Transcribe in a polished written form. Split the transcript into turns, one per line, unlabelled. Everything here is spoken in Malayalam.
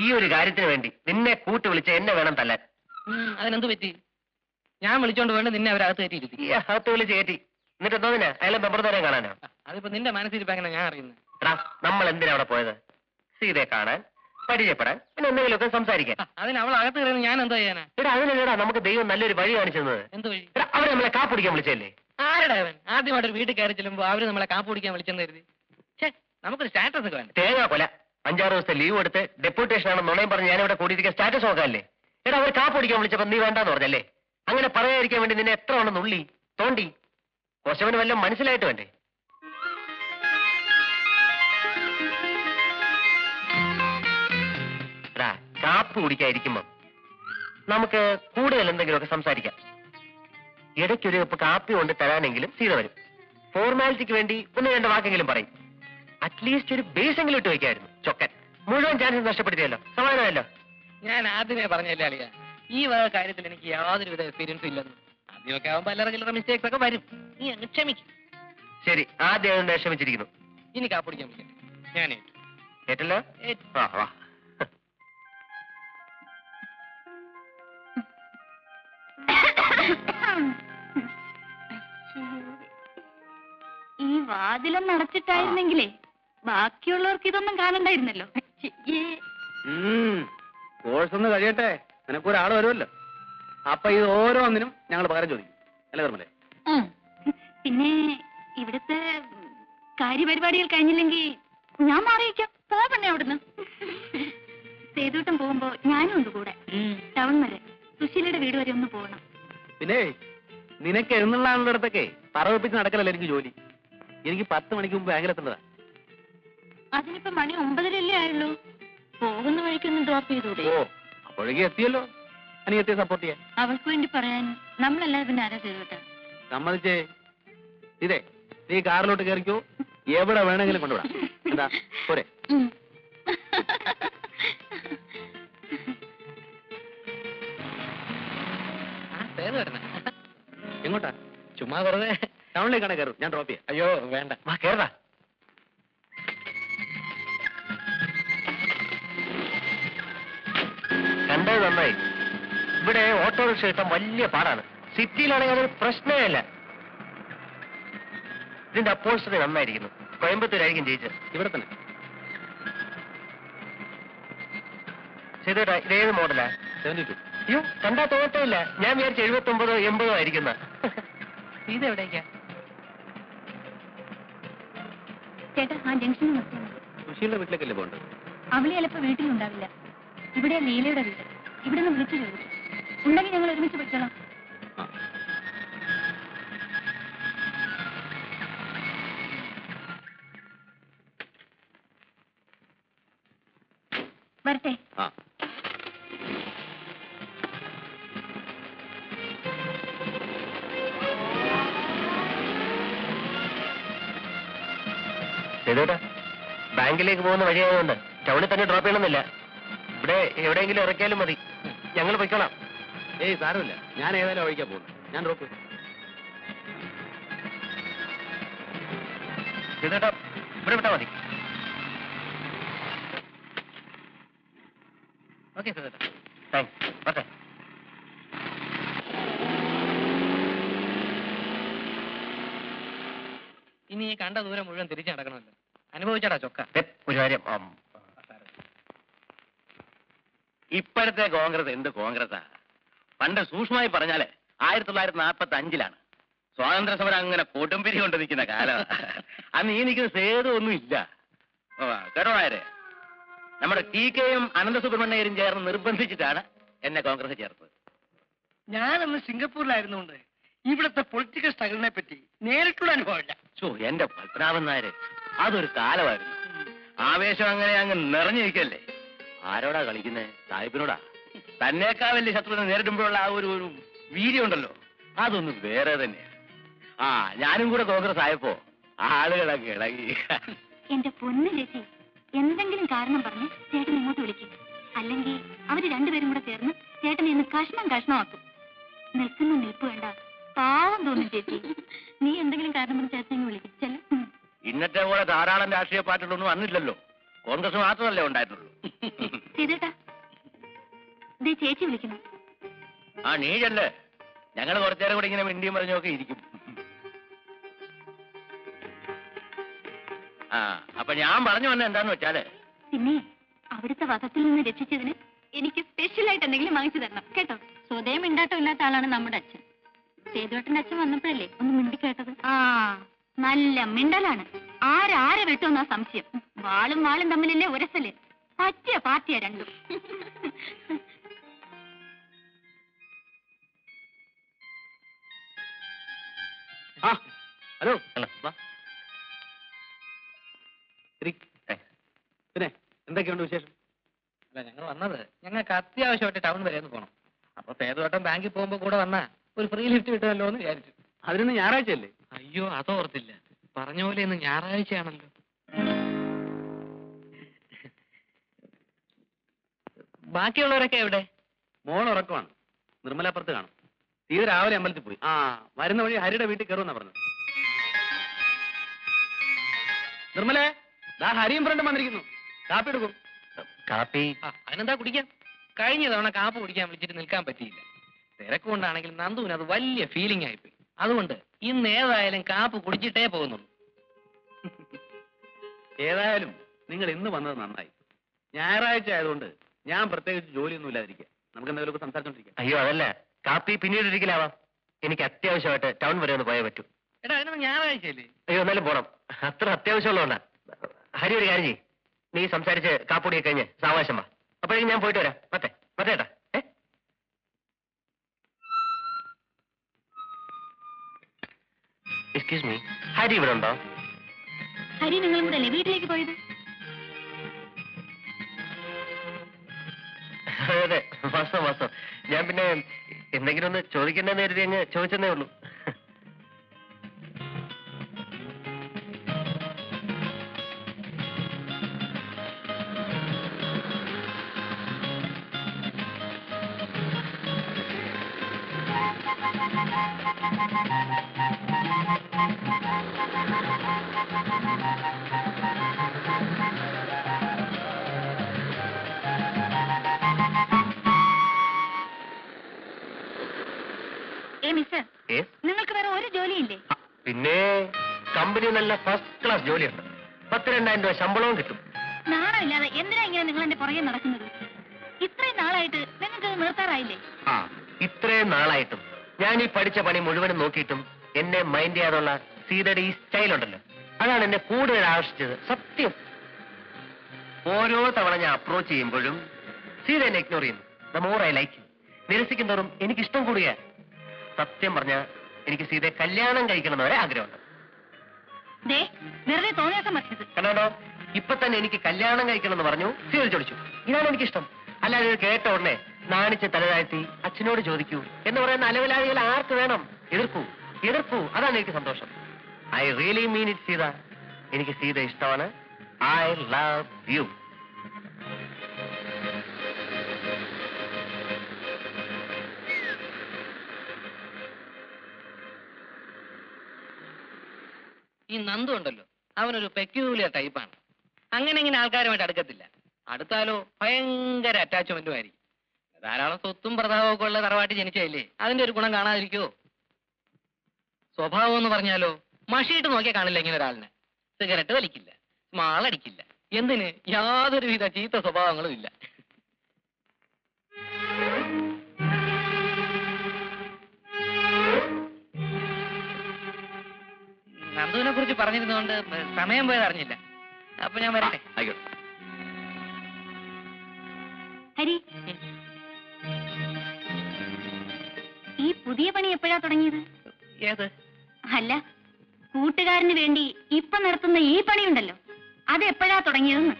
ഈ ഒരു കാര്യത്തിന് വേണ്ടി നിന്നെ കൂട്ടി വിളിച്ച എന്നെ വേണം തല്ലാൻ.
അതിനെന്ത് പറ്റി? ഞാൻ വിളിച്ചോണ്ട് വേണ്ട നിന്നെ അവരകത്ത് കയറ്റിയിരിക്കും.
ഈ അകത്ത് വിളിച്ച് കയറ്റി എന്നിട്ട് എന്തോന്നിനാ അയാളെ മെമ്പർമാരെ കാണാനോ?
അതിപ്പോ നിന്റെ മനസ്സിരിപ്പോ എങ്ങനെ ഞാൻ അറിയുന്നത്?
നമ്മൾ എന്തിനാ അവിടെ പോയത്? സീതയെ കാണാൻ, പരിചയപ്പെടാൻ, പിന്നെ എന്തെങ്കിലുമൊക്കെ സംസാരിക്കാൻ.
അതിന് അവൾ അകത്ത് കയറുന്നത് ഞാൻ എന്തോ ചെയ്യാനാ?
എടാ അതിനല്ലടാ നമുക്ക് ദൈവം നല്ലൊരു വഴി കാണിച്ചു തന്നത്.
എന്ത് വഴി?
അവരെ നമ്മളെ കാപ്പിടിക്കാൻ വിളിച്ചല്ലേ?
ആരുടെ അവൻ? ആദ്യമായിട്ടൊരു വീട്ടിൽ കയറി ചെല്ലുമ്പോ അവര് നമ്മളെ കാപ്പ് കുടിക്കാൻ വിളിച്ചെന്ന് കരുതി. നമുക്കൊരു സ്റ്റാറ്റസ് ഒക്കെ വേണ്ട.
തേങ്ങാ കൊല 5-6 ദിവസത്തെ ലീവ് എടുത്ത് ഡെപ്യൂട്ടേഷൻ ആണെന്ന് നുണയും പറഞ്ഞ് ഞാനിവിടെ കൂടിയിരിക്കാൻ സ്റ്റാറ്റസ് നോക്കാല്ലേ? എടാ അവർ കാപ്പിടിക്കാൻ വിളിച്ചപ്പോ നീ വേണ്ടാന്ന് പറഞ്ഞല്ലേ? അങ്ങനെ പറയാതിരിക്കാൻ വേണ്ടി നിന്നെ എത്ര വേണം നുള്ളി തോണ്ടി? കൊശവന് വല്ലതും മനസ്സിലായിട്ട് വേണ്ടേ? എടാ കാപ്പ് കുടിക്കാതിരിക്കുമ്പോ നമുക്ക് കൂടുതൽ എന്തെങ്കിലുമൊക്കെ സംസാരിക്കാം. ഇടയ്ക്കൊരു കപ്പ് കാപ്പി കൊണ്ട് തരാനെങ്കിലും സീത വരും. ഫോർമാലിറ്റിക്ക് വേണ്ടി 1-2 വാക്കെങ്കിലും പറയും. അറ്റ്ലീസ്റ്റ് ഒരു ബേസെങ്കിലും ഇട്ട് വയ്ക്കായിരുന്നു. ചൊക്കൻ മുഴുവൻ ചാൻസ് നഷ്ടപ്പെടുത്തിയല്ലോ. സമാധാനമല്ലോ.
ഞാൻ ആദ്യമേ പറഞ്ഞല്ലേ അളിയ, ഈ വക കാര്യത്തിൽ എനിക്ക് യാതൊരുവിധ എക്സ്പീരിയൻസ് ഇല്ലെന്ന്. ആദ്യമൊക്കെ ആവുമ്പോ അല്ലറ ചില്ലറ മിസ്റ്റേക്സ് ഒക്കെ വരും. നീ അങ്ങ് ക്ഷമിക്കും.
ശരി, ആദ്യം ക്ഷമിച്ചിരിക്കുന്നു.
ഇനി കാപ്പിടിക്കാൻ പറ്റില്ല. ഞാൻ
ഏറ്റല്ലോ.
ഈ വാതിലൊന്നും അടച്ചിട്ടായിരുന്നെങ്കിലേ ബാക്കിയുള്ളവർക്ക് ഇതൊന്നും കാണണ്ടായിരുന്നല്ലോ.
കോഴ്സ് ഒന്ന് കഴിയട്ടെ, നിനക്കൊരാൾ വരുമല്ലോ. അപ്പൊ ഇത് ഓരോന്നിനും ഞങ്ങൾ പകരം ചോദിക്കും അല്ലേ ധർമ്മലേ?
പിന്നെ ഇവിടുത്തെ കാര്യപരിപാടികൾ കഴിഞ്ഞില്ലെങ്കിൽ ഞാൻ മാറിയിക്കാം. പോവണേ അവിടുന്ന്. സേതൂട്ടം പോകുമ്പോ ഞാനും ഉണ്ട് കൂടെ. ടൗൺ വരെ സുശീലയുടെ വീട് വരെ ഒന്ന് പോകണം.
പിന്നെ നിനക്ക് എഴുന്നള്ളാനുള്ളിടത്തൊക്കെ പറവപ്പിച്ച് നടക്കലല്ല എനിക്ക് ജോലി. എനിക്ക് 10 മണിക്ക് മുമ്പ് ബാങ്കിലെത്തേണ്ടതാ.
അതിനിപ്പോ മണി 9:30 ആയുള്ളൂ. പോകുന്ന വഴിക്കൊന്ന് ഡ്രോപ്പ് ചെയ്തൂടെ?
ഓ, അപ്പോഴേക്ക് എത്തിയല്ലോ. അനിയത്തിയെ സപ്പോർട്ട് ചെയ്യാൻ
അവൾക്ക് വേണ്ടി പറയാൻ നമ്മളല്ലാതെ പിന്നെ ആരാ ചെയ്തോട്ടെ?
സമ്മതിച്ചേ. ഇതേ നീ കാറിലോട്ട് കയറിക്കോ, എവിടെ വേണമെങ്കിലും കൊണ്ടുവിടാം. എന്താ പോരെ? എങ്ങോട്ടാ?
ചുമ്മാ വെറുതെ
ടൗണിലേക്കാണ് കയറും. ഞാൻ ഡ്രോപ്പ് ചെയ്യാം.
അയ്യോ വേണ്ട,
കേറടാ. കണ്ടത് നന്നായി. ഇവിടെ ഓട്ടോറിക്ഷ കിട്ടാൻ വലിയ പാടാണ്. സിറ്റിയിലാണെങ്കിൽ അതൊരു പ്രശ്നമേ അല്ല. ഇതിന്റെ അപ്പോൾസ്റ്ററി നന്നായിരിക്കുന്നു. കോയമ്പത്തൂരായിരിക്കും ജയിച്ചത്.
ഇവിടെ തന്നെ.
ചെയ്തേട്ടാ, ഇതേത് മോഡലാ?
72.
അയ്യോ കണ്ടാ തോന്നത്തില്ല. ഞാൻ വിചാരിച്ചു 79-80 ആയിരിക്കുന്ന.
ഇതെവിടേക്കാ?
ചേട്ടാ, ആ ജംഗ്ഷനിൽ നിർത്തുന്നു.
സുശീലിന്റെ വീട്ടിലേക്കല്ലേ പോകേണ്ടത്?
അവള് ചിലപ്പോ വീട്ടിലുണ്ടാവില്ല. ഇവിടെ ലീലയുടെ വീട്. ഇവിടെ നിന്ന് വിളിച്ചു ചോദിച്ചു. ഉണ്ടെങ്കിൽ ഞങ്ങൾ ഒരുമിച്ച് പോയിക്കോളാം. വരട്ടെ.
ചെയ്തേട്ടാ, ബാങ്കിലേക്ക് പോകുന്ന വഴിയായതുകൊണ്ട് ടൗണിൽ തന്നെ ഡ്രോപ്പ് ചെയ്യണമെന്നില്ല. ഇവിടെ എവിടെയെങ്കിലും ഇറക്കിയാലും മതി. ഞങ്ങൾ പൊയ്ക്കോളാം.
ഏയ് സാരമില്ല, ഞാൻ ഏതായാലും ഒഴിക്കാൻ പോകുന്നു. ഞാൻ ഡ്രോപ്പ്.
ചെയ്തേട്ടാ, ഇവിടെ വിട്ടാ മതി.
ഓക്കെ ചേട്ടാ,
താങ്ക്സ്. ഓക്കെ.
ഇനി ഈ കണ്ട ദൂരം മുഴുവൻ തിരിച്ചു നടക്കണമല്ലോ. അനുഭവിച്ചാടാ ചൊക്ക.
ഒരു കാര്യം,
ഇപ്പോഴത്തെ കോൺഗ്രസ് എന്ത് കോൺഗ്രസാ? പണ്ട് സൂക്ഷ്മമായി പറഞ്ഞാല് 1945-ലാണ് സ്വാതന്ത്ര്യ സമരം അങ്ങനെ കൊടുമ്പിരി കൊണ്ട് നിൽക്കുന്ന കാലം. അന്ന് ഈ നിൽക്കുന്ന സേതു ഒന്നും ഇല്ല. കേട്ടോ നായരെ, നമ്മുടെ TK-യും അനന്തസുബ്രഹ്മണ്യരും ചേർന്ന് നിർബന്ധിച്ചിട്ടാണ് എന്നെ കോൺഗ്രസ് ചേർത്തത്.
ഞാനന്ന് സിംഗപ്പൂരിലായിരുന്നുകൊണ്ട് ഇവിടുത്തെ പൊളിറ്റിക്കൽ സ്ട്രഗിളിനെ പറ്റി നേരിട്ടുള്ള അനുഭവമില്ല.
എന്റെ പത്മനാഭൻ നായരെ, അതൊരു കാലമായിരുന്നു. ആവേശം അങ്ങനെ അങ്ങ് നിറഞ്ഞിരിക്കല്ലേ. ആരോടാ കളിക്കുന്നേ? സാഹിബിനോടാ. തന്നേക്കാ വലിയ ശത്രുവിനെ നേരിടുമ്പോഴുള്ള ആ ഒരു വീര്യം ഉണ്ടല്ലോ, അതൊന്നും വേറെ തന്നെയാണ്. ഞാനും കൂടെ കോൺഗ്രസ് ആയപ്പോ ആളുകളൊക്കെ ഇളകി.
എന്റെ പൊന്നു ചേച്ചി, എന്തെങ്കിലും കാരണം പറഞ്ഞ് ചേട്ടൻ ഇങ്ങോട്ട് വിളിക്കും. അല്ലെങ്കിൽ അവര് രണ്ടുപേരും കൂടെ ചേർന്ന് ചേട്ടനെ ഇന്ന് കഷ്ണമാക്കും. നിൽക്കുന്ന നിൽപ്പ് വേണ്ട, പാവം തോന്നും ചേച്ചി. നീ എന്തെങ്കിലും കാരണം പറഞ്ഞ് ചേട്ടനെ വിളിക്കും. ചെല്ല.
ഇന്നത്തെ പോലെ ധാരാളം രാഷ്ട്രീയ പാർട്ടികളൊന്നും വന്നില്ലല്ലോ. കോൺഗ്രസ് മാത്രമല്ലേ ഉണ്ടായിട്ടുള്ളൂ.
ചെയ്തേട്ടാ, ദേ ചേച്ചി വിളിക്കുന്നു.
ആ നീ ചെല്ലേ, ഞങ്ങൾ കുറച്ചേരം കൂടെ ഇങ്ങനെ മിണ്ടിയും പറഞ്ഞൊക്കെ ഇരിക്കും. ആ അപ്പൊ ഞാൻ പറഞ്ഞു വന്ന എന്താന്ന് വെച്ചാല്,
പിന്നെ അവിടുത്തെ വധത്തിൽ നിന്ന് രക്ഷിച്ചതിന് എനിക്ക് സ്പെഷ്യലായിട്ട് എന്തെങ്കിലും വാങ്ങിച്ചു തരണം കേട്ടോ. സ്വതേ മിണ്ടാട്ടം ഇല്ലാത്ത ആളാണ് നമ്മുടെ അച്ഛൻ. സേതുവേട്ടന്റെ അച്ഛൻ വന്നപ്പോഴല്ലേ ഒന്ന് മിണ്ടി കേട്ടത്. ആ നല്ല മിണ്ടലാണ്. ആരെ വെട്ടുമെന്നാ സംശയം. വാളും തമ്മിലല്ലേ ഉരസല്. പറ്റിയ പാർട്ടിയാ രണ്ടും.
ഹലോ
പിന്നെ എന്തൊക്കെയുണ്ട് വിശേഷം?
അല്ല, ഞങ്ങൾ വന്നത് ഞങ്ങൾക്ക് അത്യാവശ്യമായിട്ട് ടൗൺ വരെ ഒന്ന് പോകണം. അപ്പൊ സേതുവേട്ടൻ ബാങ്കിൽ പോകുമ്പോ കൂടെ വന്നാ ഒരു ഫ്രീ ലിഫ്റ്റ് കിട്ടുമല്ലോ എന്ന് വിചാരിച്ചു.
അതിനൊന്ന് ഞായറാഴ്ചയല്ലേ?
അയ്യോ, അതോർത്തില്ല. പറഞ്ഞ പോലെ ഇന്ന് ഞായറാഴ്ചയാണല്ലോ. ബാക്കിയുള്ളവരൊക്കെ എവിടെ?
മോൾ ഉറക്കമാണ്. നിർമ്മലാപ്പുറത്ത് കാണും. സീത രാവിലെ അമ്പലത്തിൽ പോയി. ആ വരുന്ന വഴി ഹരിയുടെ വീട്ടിൽ കയറുമെന്നാ പറഞ്ഞത്. നിർമ്മലേ, ദാ ഹരിയും ഫ്രണ്ടും വന്നിരിക്കുന്നു. കാപ്പി എടുക്കും.
കാപ്പി
അതിനെന്താ കുടിക്കാം? കഴിഞ്ഞ തവണ കാപ്പ് കുടിക്കാൻ വിളിച്ചിട്ട് നിൽക്കാൻ പറ്റിയില്ല. തിരക്കുകൊണ്ടാണെങ്കിൽ നന്ദുവിന് അത് വലിയ ഫീലിംഗ് ആയിപ്പോയി. അതുകൊണ്ട് ഇന്ന് ഏതായാലും കാപ്പ് കുടിച്ചിട്ടേ പോകുന്നുള്ളൂ.
ഏതായാലും നിങ്ങൾ ഇന്ന് വന്നത് നന്നായി. ഞായറാഴ്ച ആയതുകൊണ്ട് ഞാൻ പ്രത്യേകിച്ച് ജോലിയൊന്നും ഇല്ലാതിരിക്കുക. നമുക്ക് എന്തെങ്കിലുമൊക്കെ സംസാരിച്ചോണ്ടിരിക്കാം.
അയ്യോ അതല്ല, കാപ്പി പിന്നീട് ഒരിക്കലാവാം. എനിക്ക് അത്യാവശ്യമായിട്ട് ടൗൺ വരെ ഒന്ന് പോയേ പറ്റൂ.
എടാ, അതിനൊന്നും ഞായറാഴ്ചയല്ലേ?
അയ്യോ എന്നാലും പോണം. അത്ര അത്യാവശ്യമുള്ളതുകൊണ്ടാ. ഹരി ഒരു കാര്യം ചെയ്യ്, നീ സംസാരിച്ച് കാപ്പുടിയൊക്കെ കഴിഞ്ഞ് സാവകാശം വാ. അപ്പോഴേക്കും ഞാൻ പോയിട്ട് വരാം. പറ്റേട്ടാ. എക്സ്ക്യൂസ് മീ, ഹരി ഇവിടെ ഉണ്ടോ?
ഹരി നിങ്ങളും കൂടെ അല്ലേ വീട്ടിലേക്ക് പോയത്?
അതെ, വാസ്തവം. ഞാൻ പിന്നെ എന്തെങ്കിലും ഒന്ന് ചോദിക്കണ്ടെന്ന് കരുതി അങ്ങ് ചോദിച്ചെന്നേ ഉള്ളൂ.
മിസ്റ്റർ, നിങ്ങൾക്ക് വേറെ ഒരു ജോലിയില്ലേ?
പിന്നെ കമ്പനി നല്ല ഫസ്റ്റ് ക്ലാസ് ജോലിയുണ്ട്. 10,000-2,000 രൂപ ശമ്പളവും കിട്ടും.
നാണമില്ലാതെ എന്തിനാ ഇങ്ങനെ നിങ്ങൾ എന്റെ പുറകെ നടക്കുന്നത്? ഇത്രയും നാളായിട്ട് നിങ്ങൾക്ക് നിർത്താറായില്ലേ?
ഇത്രയും നാളായിട്ടും ഞാൻ ഈ പഠിച്ച പണി മുഴുവനും നോക്കിയിട്ടും എന്നെ മൈൻഡ് ചെയ്യാതുള്ള സീതയുടെ ഈ സ്റ്റൈൽ ഉണ്ടല്ലോ, അതാണ് എന്നെ കൂടുതൽ ആകർഷിച്ചത്. സത്യം. ഓരോ തവണ ഞാൻ അപ്രോച്ച് ചെയ്യുമ്പോഴും സീത എന്നെ ഇഗ്നോർ ചെയ്യുന്നു. The more I like. നിരസിക്കും തോറും എനിക്കിഷ്ടം കൂടുക. സത്യം പറഞ്ഞ എനിക്ക് സീതയെ കല്യാണം കഴിക്കണം എന്നവരെ ആഗ്രഹമുണ്ട്.
വെറുതെ തോന്നിയാസം പറ്റത്
കണ്ടോ, ഇപ്പൊ തന്നെ എനിക്ക് കല്യാണം കഴിക്കണം എന്ന് പറഞ്ഞു സീത ചോദിച്ചു. ഇതാണ് എനിക്കിഷ്ടം. അല്ലാതെ ഇത് കേട്ട ഉടനെ നാണിച്ച് തലതാഴ്ത്തി അച്ഛനോട് ചോദിക്കൂ എന്ന് പറയുന്ന അലവലാദികൾ ആർക്ക് വേണം? എതിർക്കൂ. അതാണ് എനിക്ക് സന്തോഷം. I really mean it Sita. എനിക്ക് സീത ഇഷ്ടമാണ്. I love you.
ഈ നന്ദു ഉണ്ടല്ലോ, അവനൊരു പെക്യൂലിയർ ടൈപ്പാണ്. അങ്ങനെ ആൾക്കാരുമായിട്ട് അടുക്കത്തില്ല. അടുത്താലോ ഭയങ്കര അറ്റാച്ച്മെന്റും ആയിരിക്കും. ധാരാളം സ്വത്തും പ്രതാപവും ഒക്കെ ഉള്ള തറവാട്ടി ജനിച്ചതല്ലേ, അതിന്റെ ഒരു ഗുണം കാണാതിരിക്കുവോ? സ്വഭാവം എന്ന് പറഞ്ഞാലോ, മഷിയിട്ട് നോക്കിയാൽ കാണില്ല ഇങ്ങനെ ഒരാളിനെ. സിഗരറ്റ് വലിക്കില്ല, സ്മാളടിക്കില്ല, എന്തിന് യാതൊരുവിധ ചീത്ത സ്വഭാവങ്ങളും ഇല്ല. നന്ദുവിനെ കുറിച്ച് പറഞ്ഞിരുന്നോണ്ട് സമയം പോയത് അറിഞ്ഞില്ല. അപ്പൊ ഞാൻ വരട്ടെ.
ആയിക്കോട്ടെ.
ഹരി, ഈ പുതിയ പണി എപ്പോഴാ തുടങ്ങിയത്?
ഏത്?
അല്ല, കൂട്ടുകാരന് വേണ്ടി ഇപ്പൊ നടത്തുന്ന ഈ പണിയുണ്ടല്ലോ, അത് എപ്പോഴാ തുടങ്ങിയതെന്ന്.